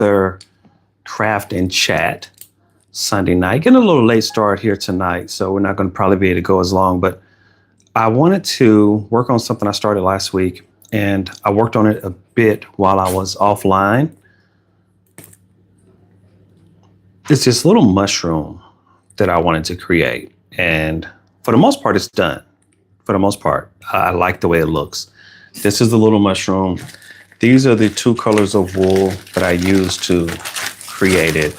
another craft and chat Sunday night. Getting a little late start here tonight, so we're not going to probably be able to go as long, but I wanted to work on something I started last week, and I worked on it a bit while I was offline. It's this little mushroom that I wanted to create, and for the most part, it's done. For the most part, I like the way it looks. This is the little mushroom. These are the two colors of wool that I used to create it.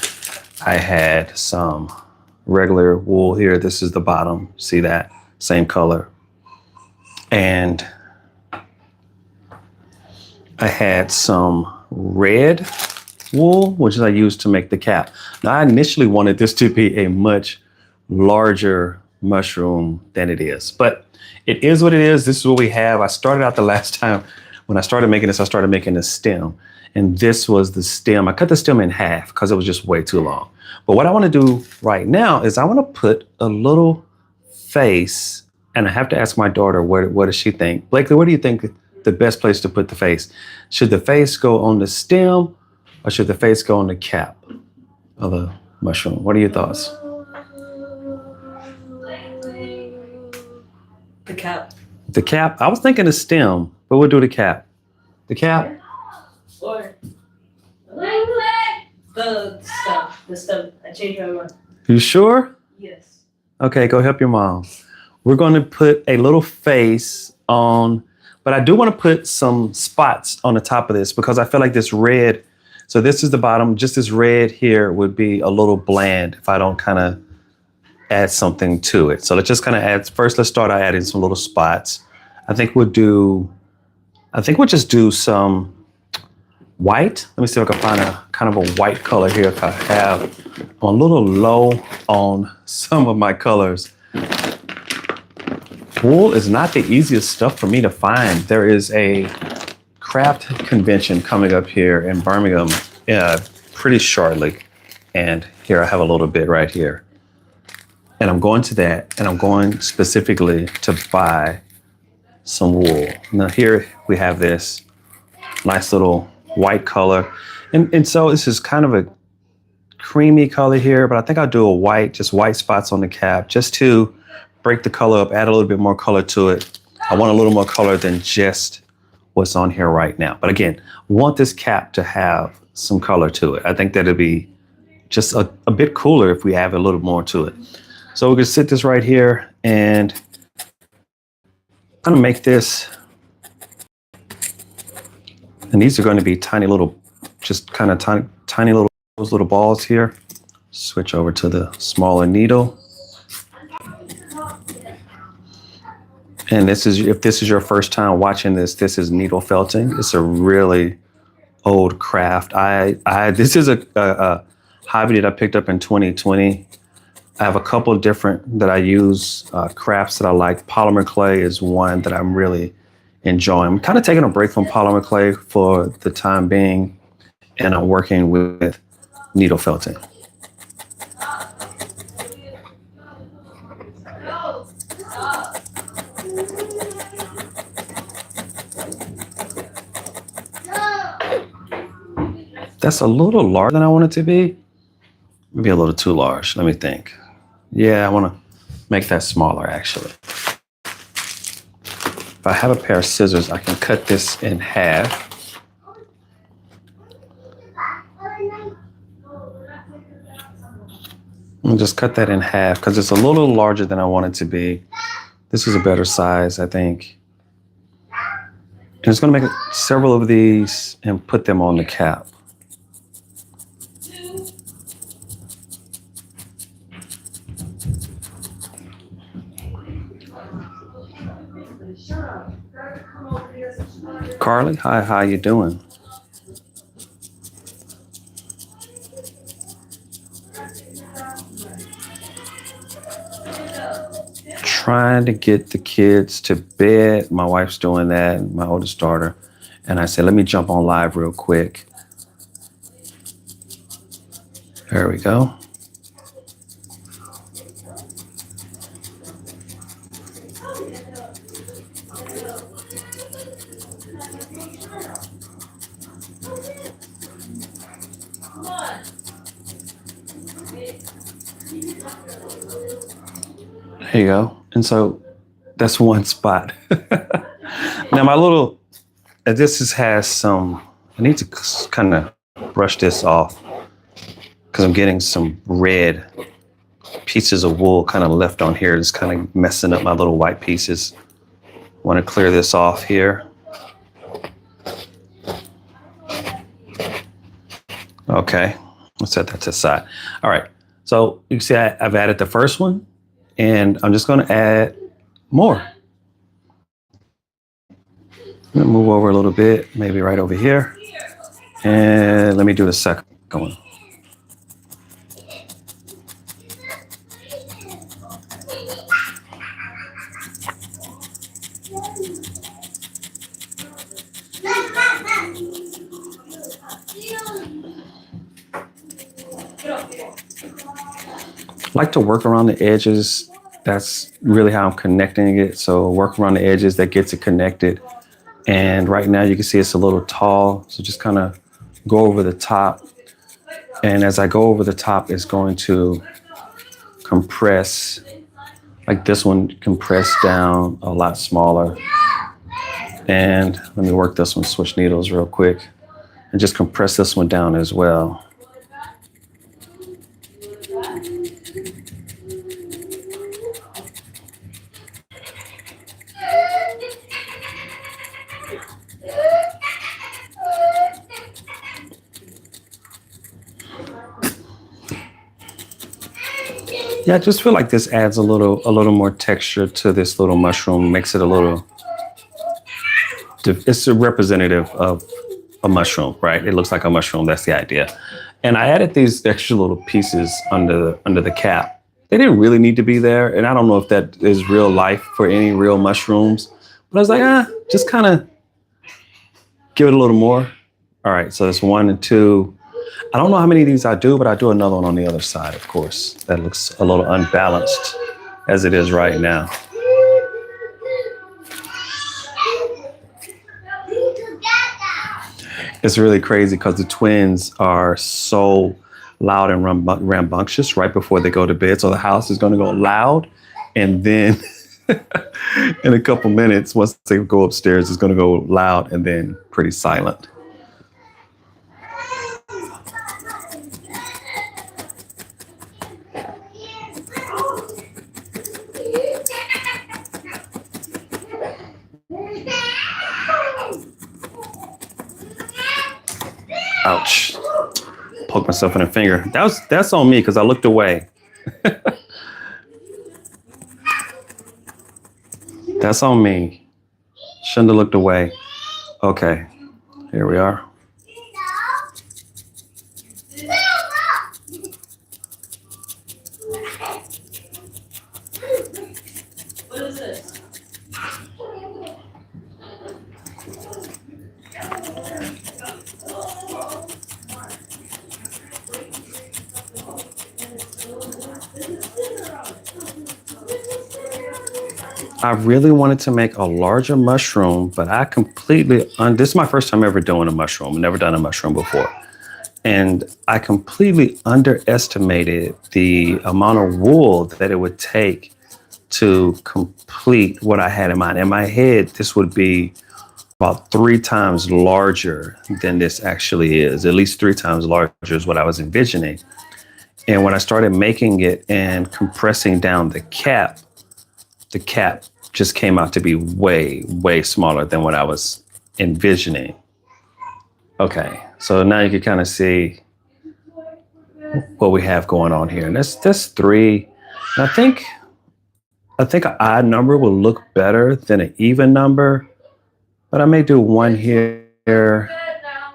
I had some regular wool here. This is the bottom. See that? Same color. And I had some red wool, which I used to make the cap. Now, I initially wanted this to be a much larger mushroom than it is, but it is what it is. This is what we have. I started out the last time when I started making this, I started making a stem, and this was the stem. I cut the stem in half because it was just way too long. But what I want to do right now is I want to put a little face, and I have to ask my daughter, what does she think? Blakely, where do you think the best place to put the face? Should the face go on the stem, or should the face go on the cap of the mushroom? What are your thoughts? The cap. The cap? I was thinking the stem, but we'll do the cap. The cap? Or the stem. I changed my mind. You sure? Yes. Okay, go help your mom. We're going to put a little face on, but I do want to put some spots on the top of this because I feel like this red, so this is the bottom, just this red here would be a little bland if I don't kind of add something to it. So let's just kind of add, first let's start out adding some little spots. I think we'll just do some white. Let me see if I can find a kind of a white color here. If I have, I'm a little low on some of my colors. Wool is not the easiest stuff for me to find. There is a craft convention coming up here in Birmingham pretty shortly. And here I have a little bit right here. And I'm going to that, and I'm going specifically to buy some wool. Now here we have this nice little white color. And so this is kind of a creamy color here, but I think I'll do a white, just white spots on the cap just to break the color up, add a little bit more color to it. I want a little more color than just what's on here right now. But again, I want this cap to have some color to it. I think that'd be just a bit cooler if we have a little more to it. So we're gonna sit this right here, and I'm gonna make this, and these are going to be tiny little, just kind of tiny little, those little balls here. Switch over to the smaller needle. And this is, if this is your first time watching this, this is needle felting. It's a really old craft. This is a hobby that I picked up in 2020. I have a couple of different that I use, crafts that I like. Polymer clay is one that I'm really enjoying. I'm kind of taking a break from polymer clay for the time being, and I'm working with needle felting. That's a little larger than I want it to be. Maybe a little too large. Let me think. Yeah, I want to make that smaller, actually. If I have a pair of scissors, I can cut this in half. And just cut that in half because it's a little larger than I want it to be. This is a better size, I think. And I'm just going to make several of these and put them on the cap. Carly, hi, how you doing? Trying to get the kids to bed. My wife's doing that, my oldest daughter. And I said, let me jump on live real quick. There we go. There you go. And so that's one spot. Now my little, has some, I need to kind of brush this off because I'm getting some red pieces of wool kind of left on here. It's kind of messing up my little white pieces. Want to clear this off here. Okay, let's set that to the side. All right, so you can see I've added the first one, and I'm just going to add more. I'm going to move over a little bit, maybe right over here. And let me do the second one. I like to work around the edges. That's really how I'm connecting it. So work around the edges, that gets it connected. And right now you can see it's a little tall. So just kind of go over the top. And as I go over the top, it's going to compress, like this one compressed down a lot smaller. And let me work this one, switch needles real quick, and just compress this one down as well. Yeah, I just feel like this adds a little more texture to this little mushroom, makes it a little, it's a representative of a mushroom, right? It looks like a mushroom, that's the idea. And I added these extra little pieces under the cap. They didn't really need to be there, and I don't know if that is real life for any real mushrooms, but I was like, just kind of give it a little more. All right, so it's 1 and 2. I don't know how many of these I do, but I do another one on the other side, of course. That looks a little unbalanced as it is right now. It's really crazy because the twins are so loud and rambunctious right before they go to bed. So the house is going to go loud. And then in a couple minutes, once they go upstairs, it's going to go loud and then pretty silent. Ouch. Poke myself in the finger. That's on me because I looked away. That's on me. Shouldn't have looked away. Okay, here we are. What is this? I really wanted to make a larger mushroom, but I completely, this is my first time ever doing a mushroom. I've never done a mushroom before. And I completely underestimated the amount of wool that it would take to complete what I had in mind. In my head, this would be about 3 times larger than this actually is. At least 3 times larger is what I was envisioning. And when I started making it and compressing down the cap just came out to be way, way smaller than what I was envisioning. Okay, so now you can kind of see what we have going on here. And that's 3. And I think an odd number will look better than an even number, but I may do 1 here,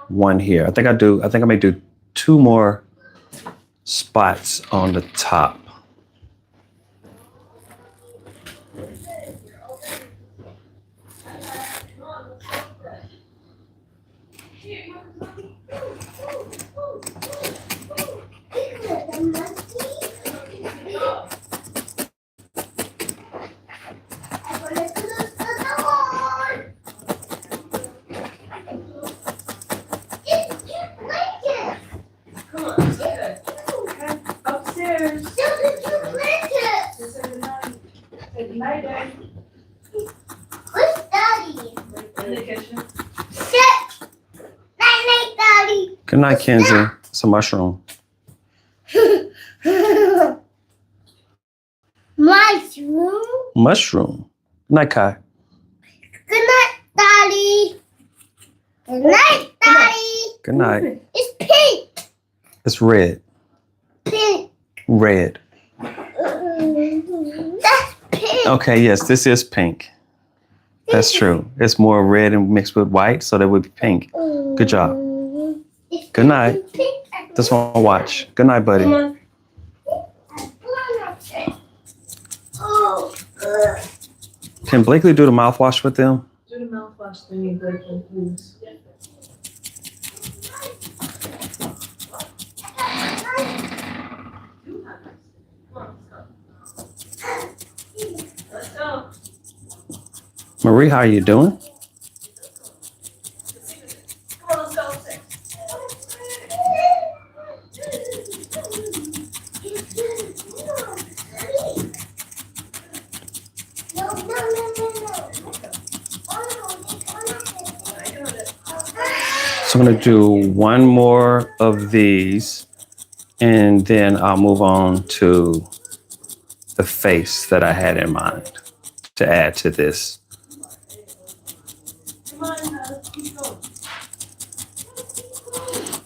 1 here. I think I may do 2 more spots on the top. Come upstairs. Just say goodnight. Say goodnight, Daddy. Where's Daddy? In the kitchen. Shit! Night, Daddy. Good night, Kenzie. It's a mushroom. Mushroom. Mushroom. Good night, Kai. Good night, Daddy. Good night, Daddy. Good night. It's pink. It's red. Pink. Red. That's pink. Okay, yes, this is pink. That's true. It's more red and mixed with white, so that would be pink. Good job. It's Good night. pink. This one I'll watch. Good night, buddy. Come on. Oh, good. Can Blakely do the mouthwash with them? Do the mouthwash thing, Blakely, please. Let's go. Marie, how are you doing? Come on, let's go upstairs. No, no, no, no, no. So I'm going to do one more of these, and then I'll move on to the face that I had in mind to add to this. Come on, let's keep going.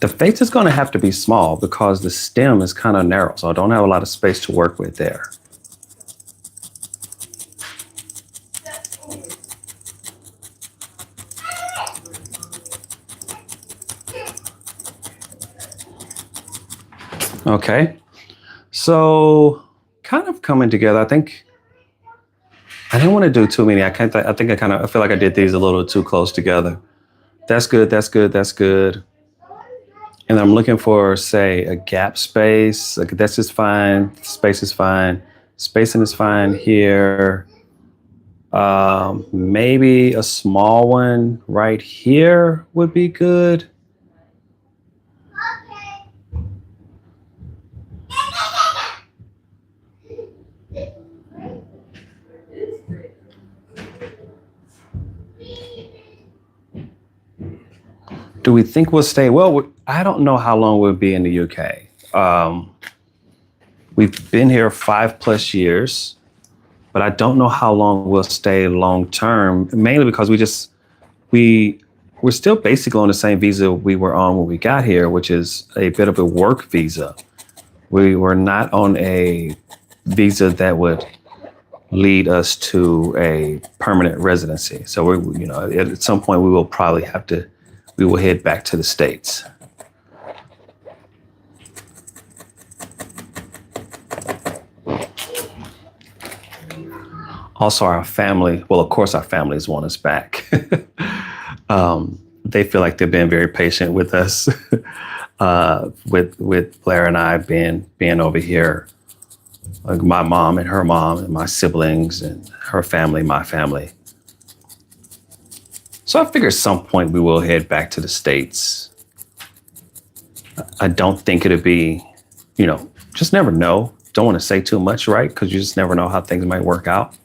The face is going to have to be small because the stem is kind of narrow, so I don't have a lot of space to work with there. Okay, so kind of coming together. I think I didn't want to do too many. I think I feel like I did these a little too close together. That's good. That's good. That's good. And I'm looking for, say, a gap space. Like that's just fine. Space is fine. Spacing is fine here. Maybe a small one right here would be good. Do we think we'll stay? Well, I don't know how long we'll be in the UK. We've been here 5+ years, but I don't know how long we'll stay long term, mainly because we're still basically on the same visa we were on when we got here, which is a bit of a work visa. We were not on a visa that would lead us to a permanent residency. So at some point we will probably we will head back to the States. Also, our family, well, of course, our families want us back. They feel like they've been very patient with us, with Blair and I being over here. Like my mom and her mom and my siblings and her family, my family. So I figure at some point we will head back to the States. I don't think it'll be, just never know. Don't want to say too much, right? Because you just never know how things might work out.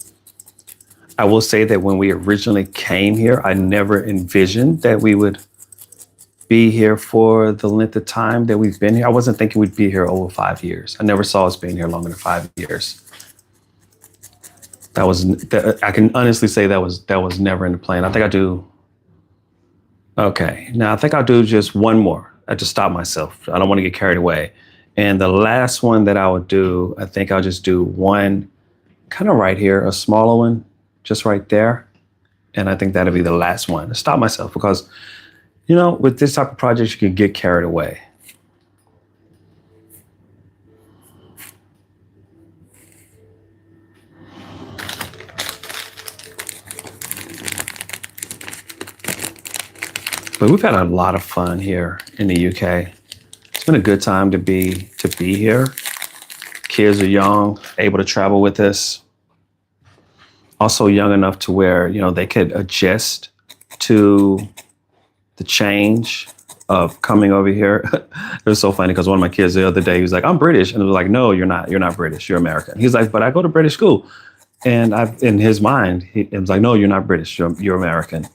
I will say that when we originally came here, I never envisioned that we would be here for the length of time that we've been here. I wasn't thinking we'd be here over 5 years. I never saw us being here longer than 5 years. I can honestly say that was never in the plan. I think I do. Okay, now I think I'll do just one more. I just stop myself. I don't want to get carried away. And the last one that I would do, I think I'll just do one kind of right here, a smaller one, just right there. And I think that'll be the last one. Stop myself because, with this type of project, you can get carried away. But we've had a lot of fun here in the UK. It's been a good time to be here. Kids are young, able to travel with us. Also young enough to where, they could adjust to the change of coming over here. It was so funny because one of my kids the other day, he was like, I'm British. And it was like, no, you're not. You're not British. You're American. He's like, but I go to British school. And in his mind, it was like, no, you're not British. You're American.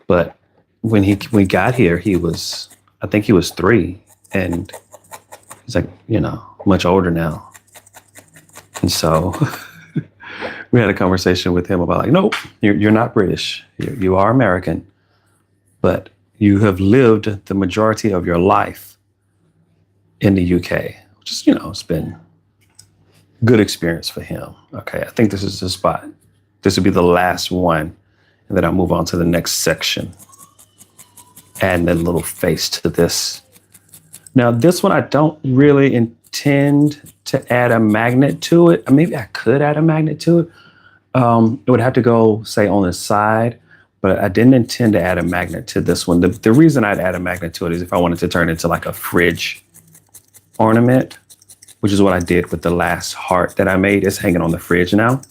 But when we got here, I think he was 3. And he's like, much older now. And so we had a conversation with him about like, nope, you're not British. You are American. But you have lived the majority of your life in the UK, which is, it's been good experience for him. Okay, I think this is the spot. This would be the last one. And then I'll move on to the next section. Add a little face to this. Now, this one, I don't really intend to add a magnet to it. Maybe I could add a magnet to it. It would have to go, say, on the side. But I didn't intend to add a magnet to this one. The reason I'd add a magnet to it is if I wanted to turn it into like a fridge ornament, which is what I did with the last heart that I made. It's hanging on the fridge now.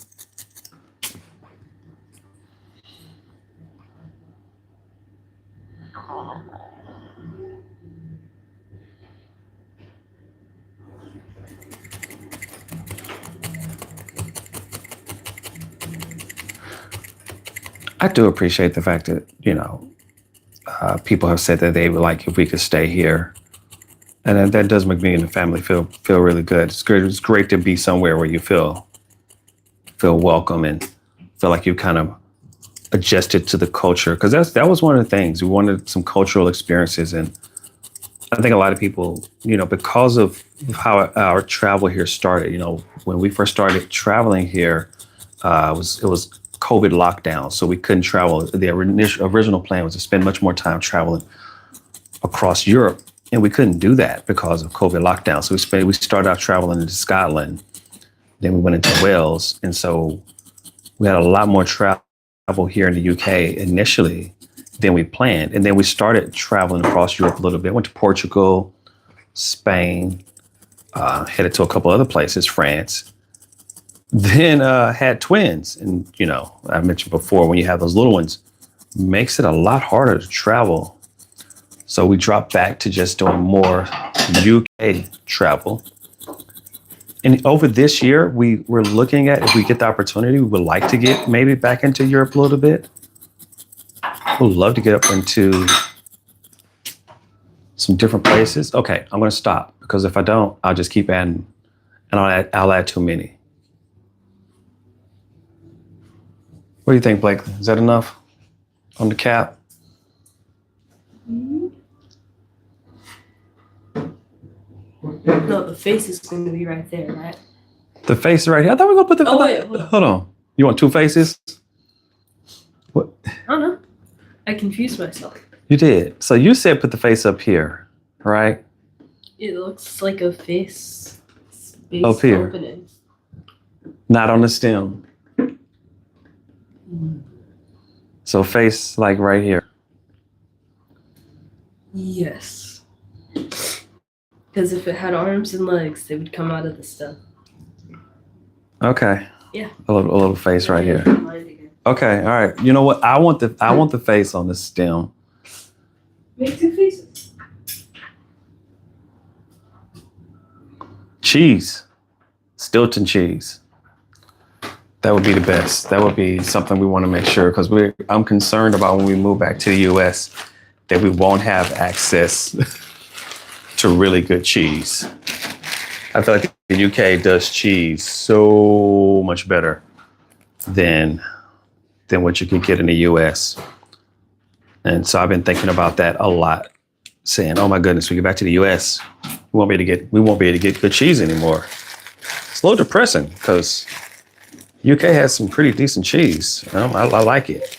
I do appreciate the fact that, people have said that they would like if we could stay here. And that does make me and the family feel really good. It's great. It's great to be somewhere where you feel welcome and feel like you kind of adjusted to the culture. Because that was one of the things. We wanted some cultural experiences. And I think a lot of people, because of how our travel here started, when we first started traveling here, it was COVID lockdown, so we couldn't travel. The original plan was to spend much more time traveling across Europe, and we couldn't do that because of COVID lockdown. So we started out traveling into Scotland, then we went into Wales, and so we had a lot more travel here in the UK initially than we planned, and then we started traveling across Europe a little bit. Went to Portugal, Spain, headed to a couple other places, France. Then had twins. And, I mentioned before, when you have those little ones, makes it a lot harder to travel. So we dropped back to just doing more UK travel. And over this year, we're looking at, if we get the opportunity, we would like to get maybe back into Europe a little bit. We'd love to get up into some different places. Okay, I'm going to stop because if I don't, I'll just keep adding, and I'll add too many. What do you think, Blake? Is that enough on the cap? No, the face is going to be right there, right? The face is right here. I thought we were going to put the... Oh, wait. Hold on. You want 2 faces? What? I don't know. I confused myself. You did. So you said put the face up here, right? It looks like a face space Up here. opening. Not on the stem. So face like right here. Yes. Because if it had arms and legs, they would come out of the stem. Okay. Yeah. A little face right here. Okay. All right. You know what? I want the face on the stem. Make 2 faces. Cheese. Stilton cheese. That would be the best. That would be something we want to make sure, because I'm concerned about when we move back to the US that we won't have access to really good cheese. I feel like the UK does cheese so much better than what you can get in the US. And so I've been thinking about that a lot, saying, oh my goodness, we get back to the US, we won't be able to get good cheese anymore. It's a little depressing because UK has some pretty decent cheese. I like it.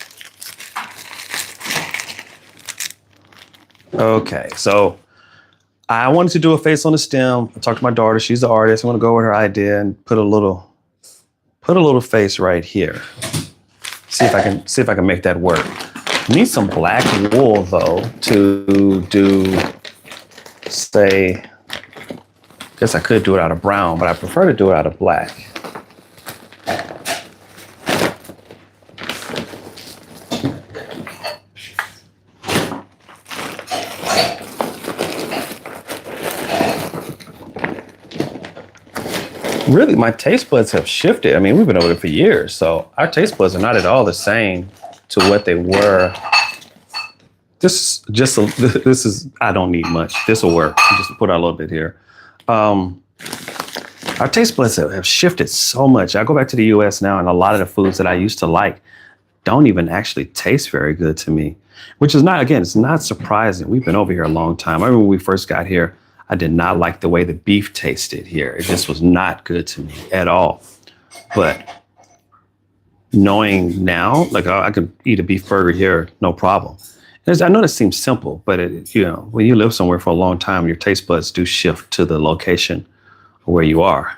Okay, so I wanted to do a face on the stem. I talked to my daughter. She's the artist. I want to go with her idea and put a little face right here. See if I can make that work. Need some black wool though to do. Say, I guess I could do it out of brown, but I prefer to do it out of black. Really, my taste buds have shifted. I mean, we've been over there for years, so our taste buds are not at all the same to what they were. This is I don't need much. This will work. Just put out a little bit here. Our taste buds have shifted so much. I go back to the U.S. now, and a lot of the foods that I used to like don't even actually taste very good to me, which is not, again, it's not surprising. We've been over here a long time. I remember when we first got here, I did not like the way the beef tasted here. It just was not good to me at all. But knowing now, like I could eat a beef burger here, no problem. I know this seems simple, but when you live somewhere for a long time, your taste buds do shift to the location where you are.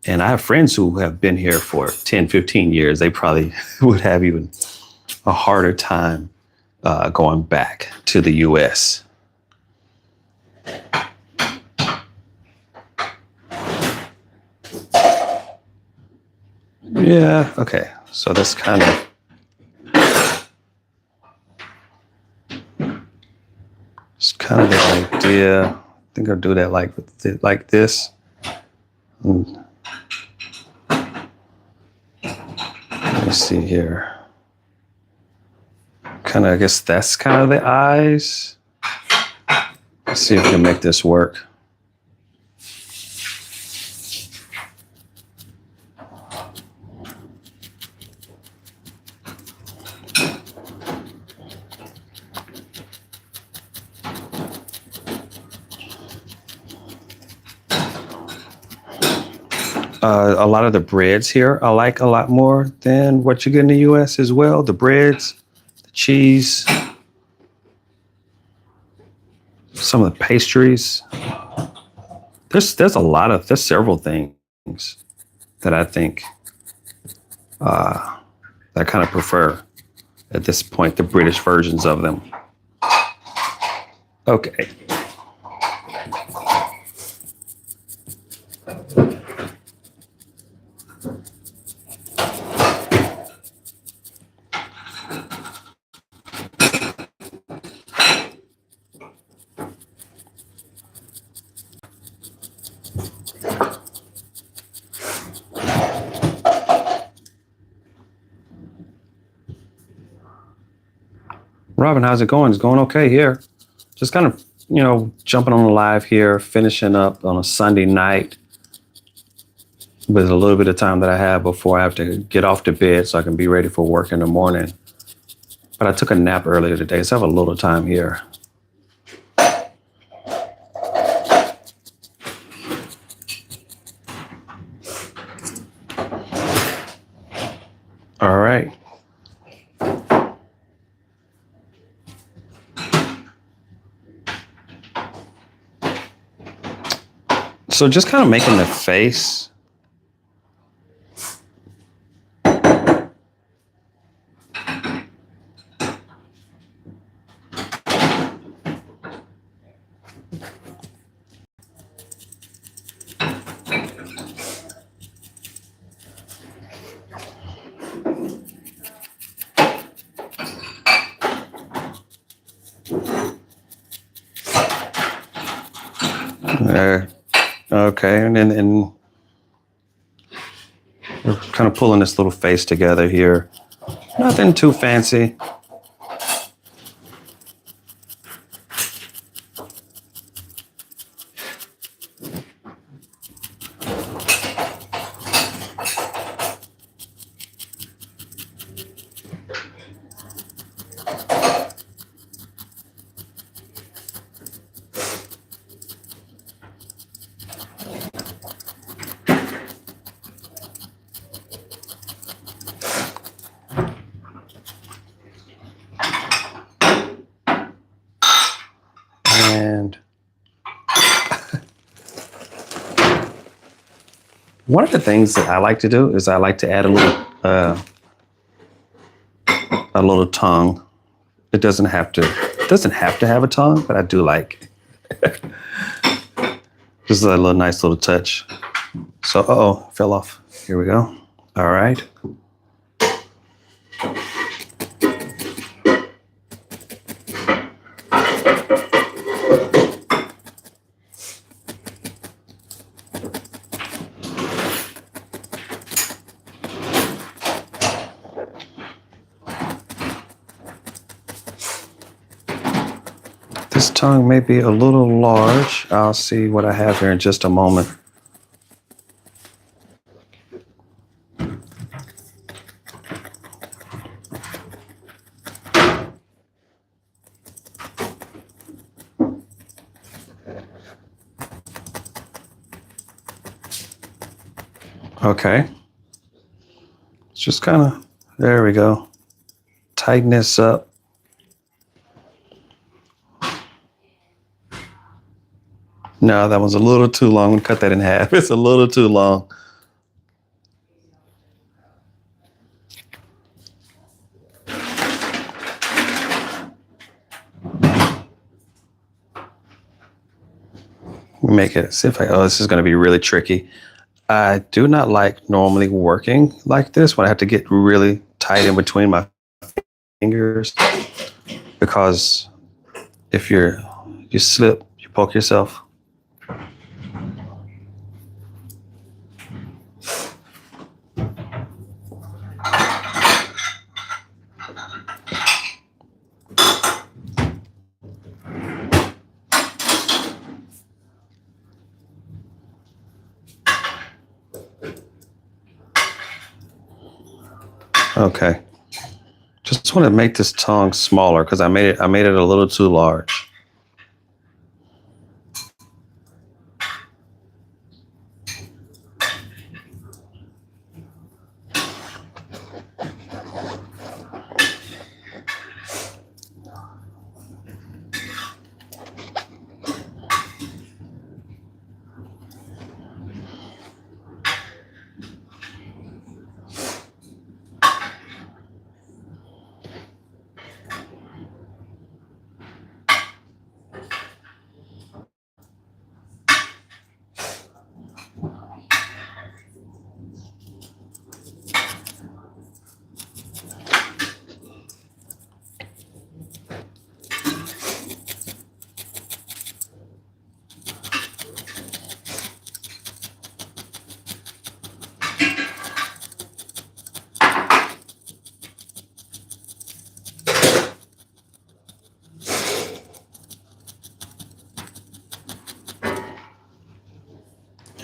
And I have friends who have been here for 10, 15 years. They probably would have even a harder time going back to the U.S. Yeah, okay. So that's kind of the idea. I think I'll do that like this. Let me see here. I guess that's kind of the eyes. Let's see if we can make this work. A lot of the breads here I like a lot more than what you get in the U.S. as well. The breads, the cheese, some of the pastries. There's several things that I think that I kind of prefer at this point, the British versions of them. Okay. Robin, how's it going? It's going okay here. Just kind of, jumping on the live here, finishing up on a Sunday night with a little bit of time that I have before I have to get off to bed so I can be ready for work in the morning. But I took a nap earlier today, so I have a little time here. All right. So just kind of making the face. Okay, and we're kind of pulling this little face together here. Nothing too fancy. And one of the things that I like to do is I like to add a little tongue. It doesn't have to have a tongue, but I do like just a little nice little touch. So, fell off. Here we go. All right. tongue may be a little large. I'll see what I have here in just a moment. Okay. It's just kind of, there we go. Tighten this up. No, that one's a little too long. I'm gonna cut that in half. It's a little too long. Make it, see if I, oh, this is gonna be really tricky. I do not like normally working like this when I have to get really tight in between my fingers, because if you slip, you poke yourself. Okay. Just want to make this tongue smaller because I made it a little too large.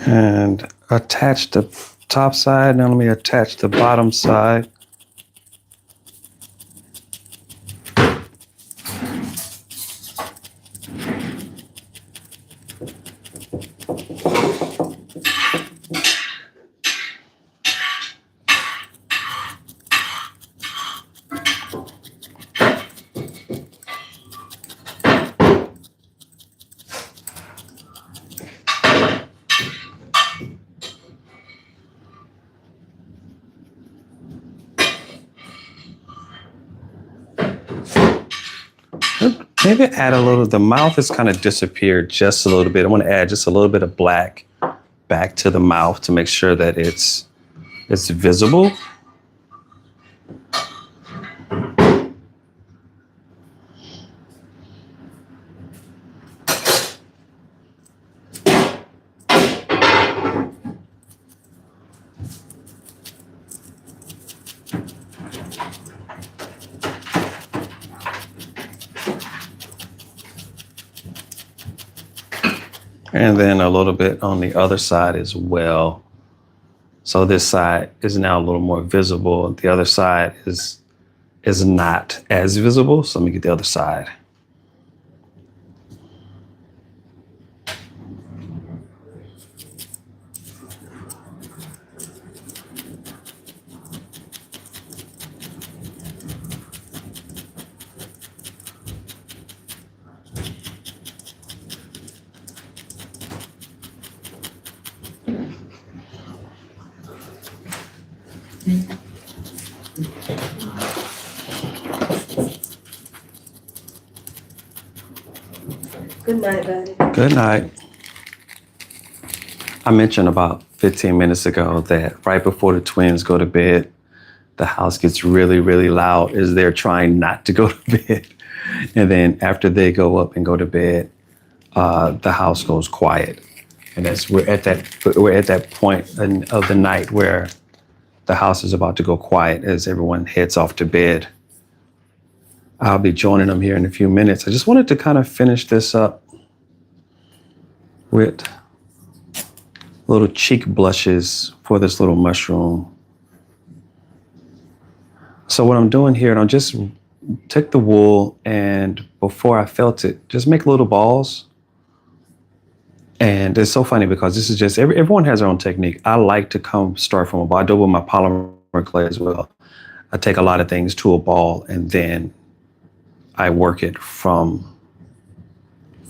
And attach the top side. Now let me attach the bottom side. Maybe add a little, the mouth has kind of disappeared just a little bit. I want to add just a little bit of black back to the mouth to make sure that it's visible. And then a little bit on the other side as well. So this side is now a little more visible. The other side is not as visible. So let me get the other side. Good night, Daddy. Good night. I mentioned about 15 minutes ago that right before the twins go to bed, the house gets really, really loud as they're trying not to go to bed. And then after they go up and go to bed, the house goes quiet. And we're at that point of the night where the house is about to go quiet as everyone heads off to bed. I'll be joining them here in a few minutes. I just wanted to kind of finish this up with little cheek blushes for this little mushroom. So what I'm doing here, and I'll just take the wool, and before I felt it, just make little balls. And it's so funny because this is just, everyone has their own technique. I like to start from a ball. I do it with my polymer clay as well. I take a lot of things to a ball, and then I work it from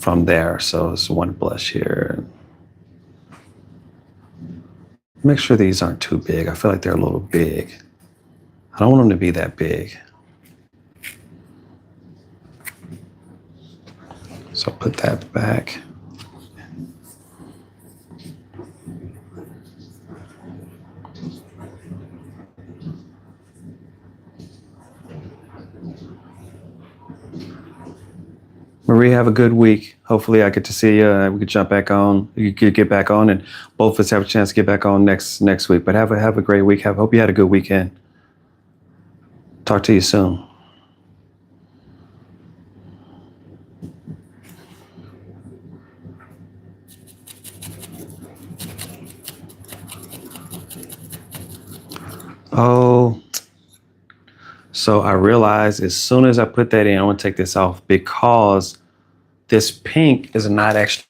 there. So it's one blush here. Make sure these aren't too big. I feel like they're a little big. I don't want them to be that big. So put that back. Marie, have a good week. Hopefully I get to see you. We could jump back on. You could get back on, and both of us have a chance to get back on next week. But have a great week. Hope you had a good weekend. Talk to you soon. Oh, so I realized as soon as I put that in, I want to take this off because this pink is not actually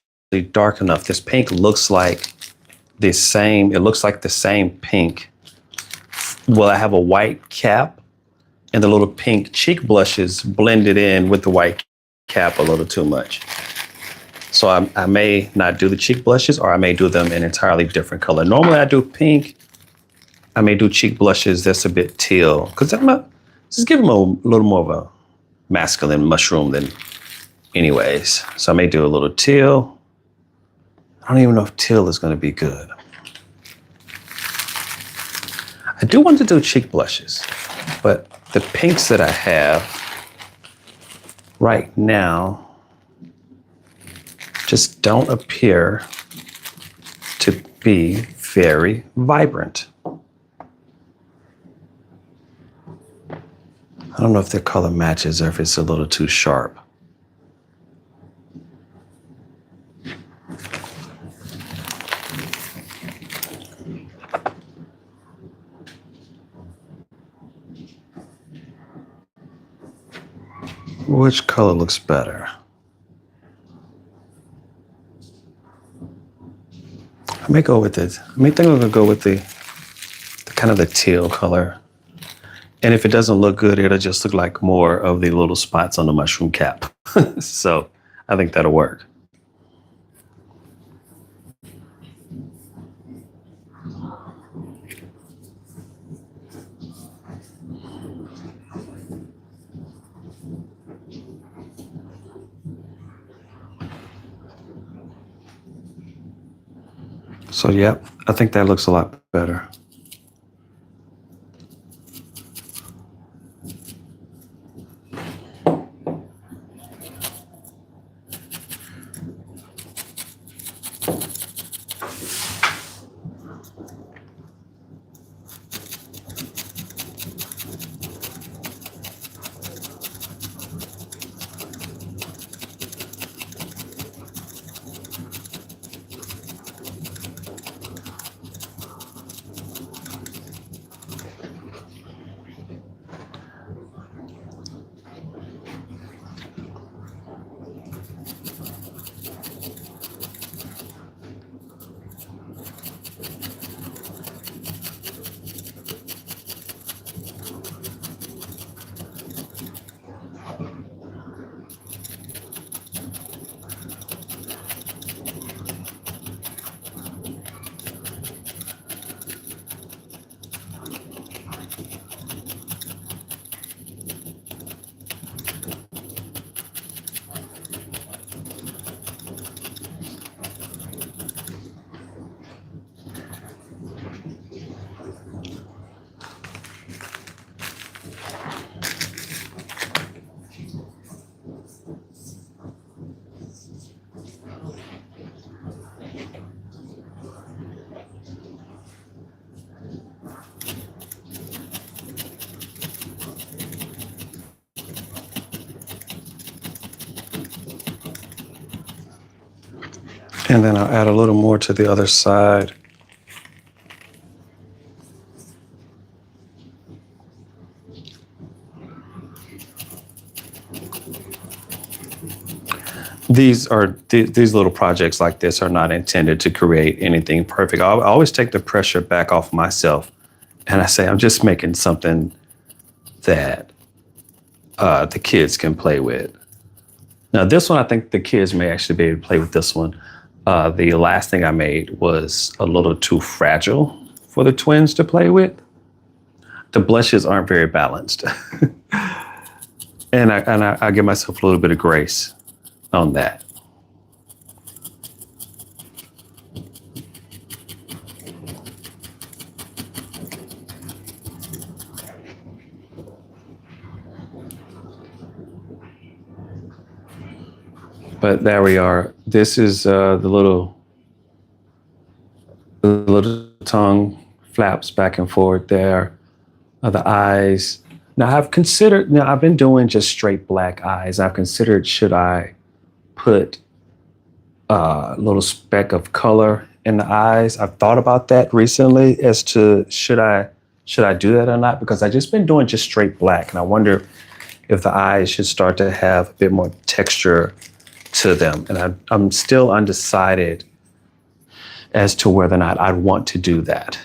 dark enough. This pink looks like the same. It looks like the same pink. Well, I have a white cap, and the little pink cheek blushes blended in with the white cap a little too much. So I may not do the cheek blushes, or I may do them in an entirely different color. Normally I do pink. I may do cheek blushes that's a bit teal, because just give them a little more of a masculine mushroom than anyways. So I may do a little teal. I don't even know if teal is going to be good. I do want to do cheek blushes, but the pinks that I have right now just don't appear to be very vibrant. I don't know if the color matches or if it's a little too sharp. Which color looks better? I may go with it. I think I'm gonna go with the kind of the teal color. And if it doesn't look good, it'll just look like more of the little spots on the mushroom cap. So I think that'll work. So, yeah, I think that looks a lot better. And then I'll add a little more to the other side. These little projects like this are not intended to create anything perfect. I always take the pressure back off myself, and I say I'm just making something that the kids can play with. Now, this one, I think the kids may actually be able to play with this one. The last thing I made was a little too fragile for the twins to play with. The blushes aren't very balanced, and I give myself a little bit of grace on that. But there we are. This is the little tongue flaps back and forth there. The eyes. Now I've been doing just straight black eyes. I've considered, should I put a little speck of color in the eyes? I've thought about that recently as to should I do that or not, because I've just been doing just straight black, and I wonder if the eyes should start to have a bit more texture to them. And I'm still undecided as to whether or not I'd want to do that.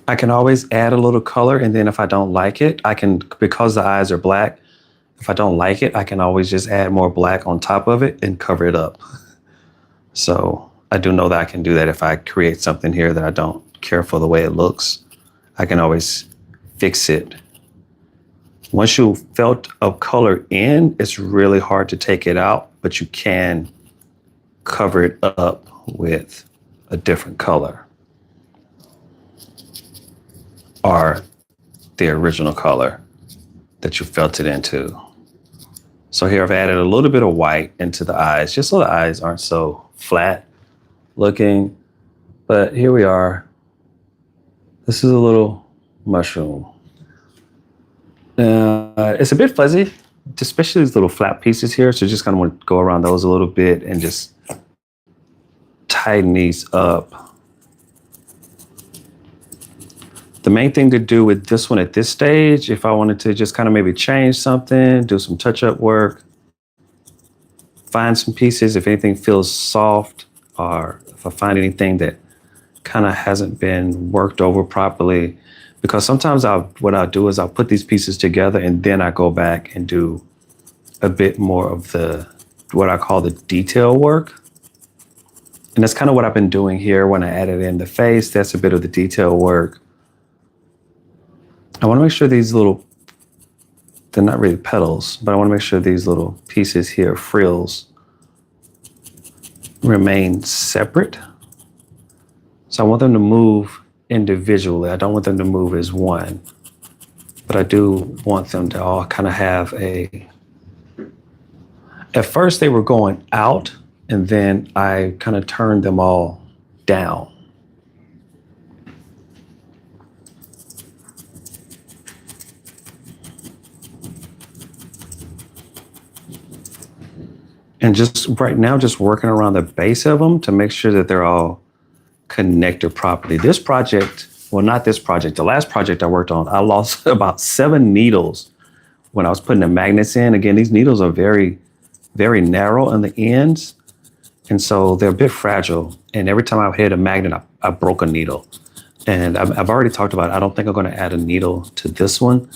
I can always add a little color, and then if I don't like it, I can, because the eyes are black, if I don't like it, I can always just add more black on top of it and cover it up. So I do know that I can do that if I create something here that I don't care for the way it looks. I can always fix it. Once you felt a color in, it's really hard to take it out, but you can cover it up with a different color, or the original color that you felt it into. So here I've added a little bit of white into the eyes, just so the eyes aren't so flat looking. But here we are. This is a little mushroom. It's a bit fuzzy, especially these little flat pieces here. So just kind of want to go around those a little bit and just tighten these up. The main thing to do with this one at this stage, if I wanted to just kind of maybe change something, do some touch-up work, find some pieces, if anything feels soft, or if I find anything that kind of hasn't been worked over properly, because sometimes what I'll do is I'll put these pieces together and then I go back and do a bit more of what I call the detail work. And that's kind of what I've been doing here when I added in the face. That's a bit of the detail work. I want to make sure these they're not really petals, but I want to make sure these little pieces here, frills, remain separate. So I want them to move individually. I don't want them to move as one, but I do want them to all kind of have at first they were going out, and then I kind of turned them all down. And just right now, just working around the base of them to make sure that they're all connected properly. This project, well, not this project, the last project I worked on, I lost about 7 needles when I was putting the magnets in. Again, these needles are very, very narrow on the ends. And so they're a bit fragile. And every time I hit a magnet, I broke a needle. And I've already talked about it. I don't think I'm going to add a needle to this one.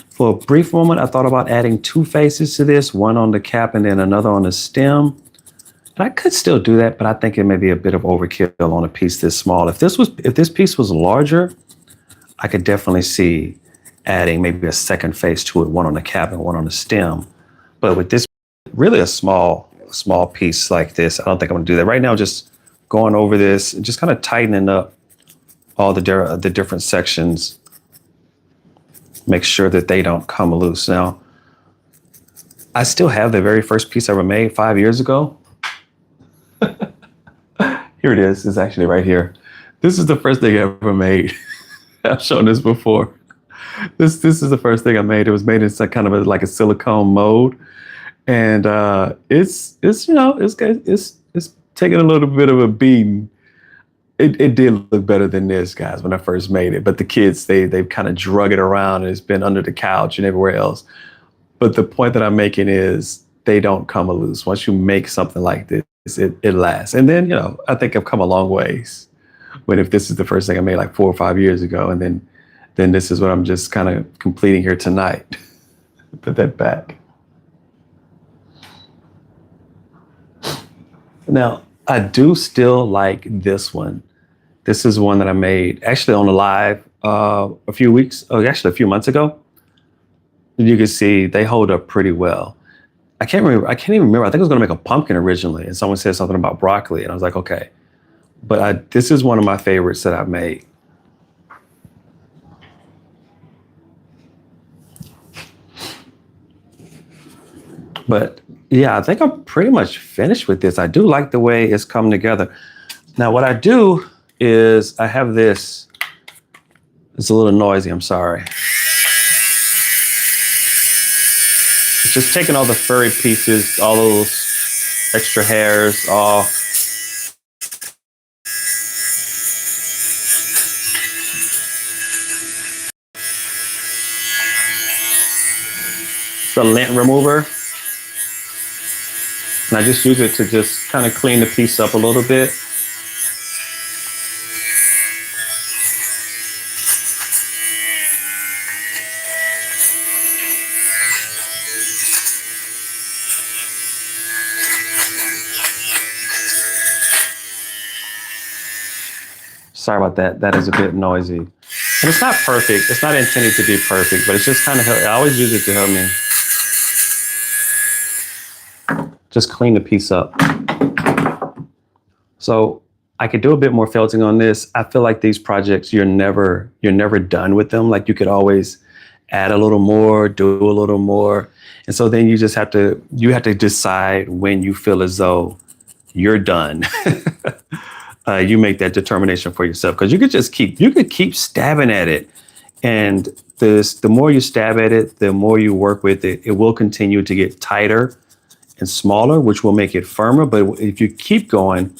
For a brief moment, I thought about adding 2 faces to this, one on the cap and then another on the stem. And I could still do that, but I think it may be a bit of overkill on a piece this small. If this piece was larger, I could definitely see adding maybe a second face to it, one on the cap and one on the stem. But with this, really a small piece like this, I don't think I'm gonna do that. Right now, just going over this and just kind of tightening up all the different sections, make sure that they don't come loose. Now, I still have the very first piece I ever made 5 years ago. Here it is. It's actually right here. This is the first thing I ever made. I've shown this before. This is the first thing I made. It was made in some kind of like a silicone mold, and it's taking a little bit of a beating. It did look better than this, guys, when I first made it. But the kids, they've kind of drug it around, and it's been under the couch and everywhere else. But the point that I'm making is they don't come loose. Once you make something like this, it lasts. And then, I think I've come a long ways. But if this is the first thing I made like 4 or 5 years ago, and then this is what I'm just kind of completing here tonight. Put that back. Now, I do still like this one. This is one that I made actually on the live a few months ago. You can see they hold up pretty well. I can't even remember. I think I was going to make a pumpkin originally, and someone said something about broccoli, and I was like, okay. But this is one of my favorites that I've made. But yeah, I think I'm pretty much finished with this. I do like the way it's come together. Now, what I do is I have this. It's a little noisy. I'm sorry. It's just taking all the furry pieces, all those extra hairs off. It's a lint remover. And I just use it to just kind of clean the piece up a little bit. Sorry about that. That is a bit noisy. And it's not perfect. It's not intended to be perfect, but it's just kind of, I always use it to help me just clean the piece up. So I could do a bit more felting on this. I feel like these projects, you're never done with them. Like you could always add a little more, do a little more. And so then you just have to decide when you feel as though you're done. You make that determination for yourself, because you could keep stabbing at it. And the more you stab at it, the more you work with it, it will continue to get tighter and smaller, which will make it firmer. But if you keep going,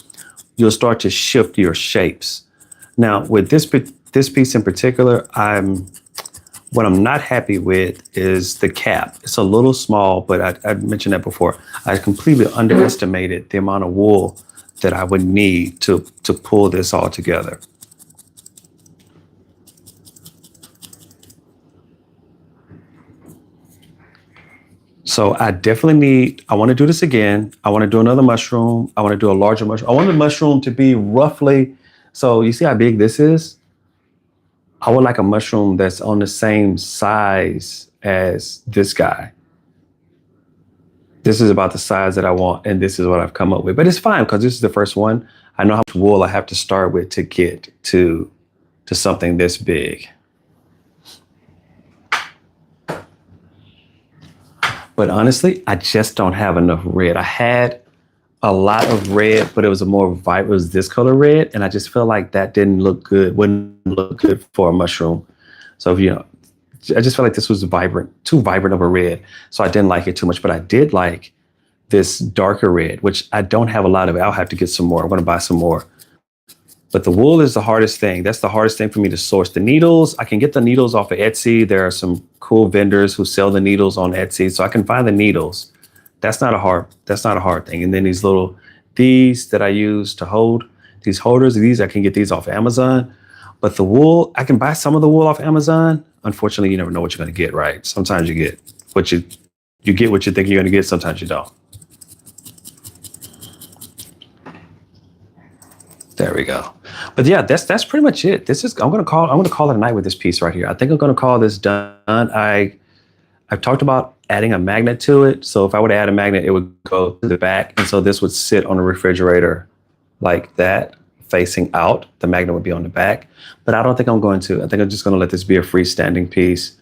you'll start to shift your shapes. Now, with this piece in particular, what I'm not happy with is the cap. It's a little small, but I mentioned that before. I completely underestimated the amount of wool that I would need to pull this all together. So I want to do this again. I want to do another mushroom. I want to do a larger mushroom. I want the mushroom to be roughly, so you see how big this is? I would like a mushroom that's on the same size as this guy. This is about the size that I want, and this is what I've come up with. But it's fine, because this is the first one. I know how much wool I have to start with to get to something this big. But honestly, I just don't have enough red. I had a lot of red, but it was it was this color red, and I just feel like that wouldn't look good for a mushroom. So I just felt like this was too vibrant of a red. So I didn't like it too much, but I did like this darker red, which I don't have a lot of. I'll have to get some more. I'm going to buy some more. But the wool is the hardest thing. That's the hardest thing for me to source. The needles, I can get the needles off of Etsy. There are some cool vendors who sell the needles on Etsy, so I can find the needles. That's not a hard thing. And then these that I use to hold, these holders, I can get these off Amazon. But the wool, I can buy some of the wool off Amazon. Unfortunately, you never know what you're going to get, right? Sometimes you get what you get what you think you're going to get. Sometimes you don't. There we go. But yeah, that's pretty much it. I'm going to call it a night with this piece right here. I think I'm going to call this done. I've talked about adding a magnet to it. So if I were to add a magnet, it would go to the back. And so this would sit on the refrigerator like that facing out. The magnet would be on the back, but I don't think I'm going to. I think I'm just going to let this be a freestanding piece.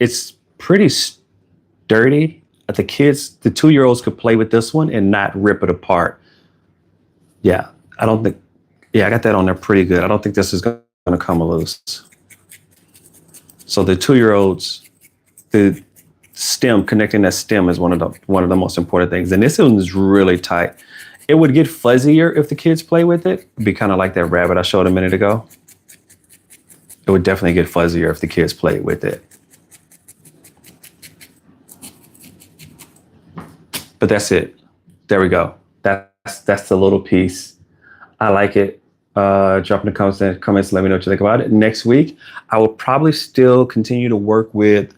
It's pretty sturdy. The 2-year-olds could play with this one and not rip it apart. Yeah, I got that on there pretty good. I don't think this is going to come loose. So the 2-year-olds, the stem, connecting that stem is one of the most important things. And this one is really tight. It would get fuzzier if the kids play with it. It'd be kind of like that rabbit I showed a minute ago. It would definitely get fuzzier if the kids played with it. But that's it. There we go. That's the little piece. I like it. Drop in the comments, let me know what you think about it. Next week, I will probably still continue to work with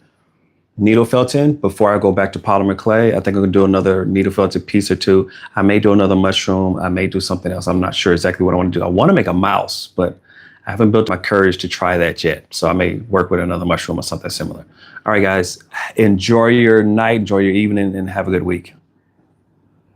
needle felting before I go back to polymer clay. I think I'm gonna do another needle felted piece or two. I may do another mushroom. I may do something else. I'm not sure exactly what I want to do. I want to make a mouse, but I haven't built my courage to try that yet. So I may work with another mushroom or something similar. All right, guys, enjoy your night, enjoy your evening, and have a good week.